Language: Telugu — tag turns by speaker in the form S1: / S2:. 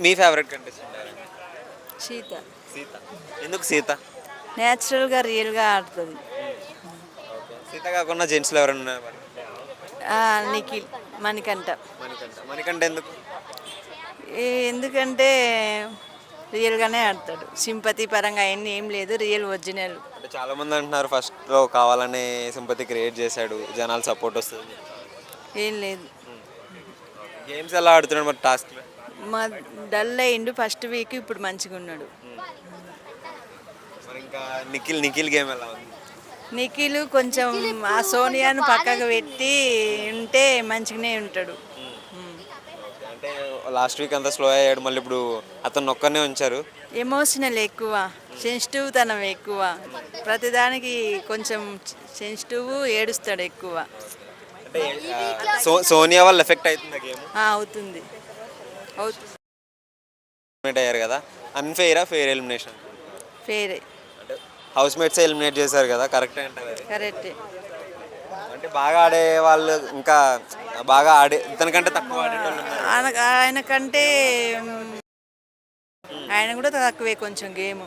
S1: మీ ఫేవరెట్ కంటెస్టెంట్ ఎవరు?
S2: సీత
S1: సీత. ఎందుకు సీత?
S2: న్యాచురల్గా రియల్గా ఆడుతుంది.
S1: సీత కాకుండా జెంట్స్లో ఎవరైనా ఉన్నారు మరి?
S2: నిఖిల్ మణికంఠ.
S1: మణికంఠ. మణికంఠ ఎందుకు?
S2: ఎందుకంటే రియల్గానే ఆడతాడు. సింపతి పరంగా అవన్నీ ఏం లేదు, రియల్ ఒరిజినల్.
S1: అంటే చాలా మంది అంటున్నారు ఫస్ట్లో కావాలనే సింపతి క్రియేట్ చేశాడు, జనాలు సపోర్ట్ వస్తుంది.
S2: ఏం లేదు.
S1: గేమ్స్ ఎలా ఆడుతున్నాడు మరి టాస్క్లో?
S2: మా డల్ అయిండు ఫస్ట్ వీక్, ఇప్పుడు మంచిగా ఉన్నాడు.
S1: మరి ఇంకా నిఖిల్ గేమ్ ఎలా ఉంది?
S2: నిఖిల్ కొంచెం ఆ సోనియాను పక్కకు పెట్టి ఉంటే మంచిగానే ఉంటాడు.
S1: అంటే లాస్ట్ వీక్ అంతా స్లో అయ్యాడు, మళ్ళీ ఇప్పుడు అతను ఒక్కనే ఉంచారు.
S2: ఎమోషనల్ ఎక్కువ, సెన్సిటివ్ తనం ఎక్కువ, ప్రతిదానికి కొంచెం సెన్సిటివ్, ఏడుస్తాడు ఎక్కువ.
S1: అంటే సోనియా వల్ల ఎఫెక్ట్ అవుతుంది గేమ్.
S2: అవుతుంది.
S1: ఎలిమినేట్ అయ్యారు కదా, అన్ఫెయిరా ఫెయిర్ ఎలిమినేషన్?
S2: ఫేరే.
S1: అంటే హౌస్ మేట్స్ ఎలిమినేట్ చేశారు కదా, కరెక్టే అంటారు అది?
S2: కరెక్టే.
S1: అంటే బాగా ఆడే వాళ్ళు ఇంకా బాగా ఆడే ఇతనికంటే తక్కువ ఆడేటోళ్ళు ఉన్నారు.
S2: ఆయనకంటే ఆయన కూడా తక్కువే కొంచెం గేమ్.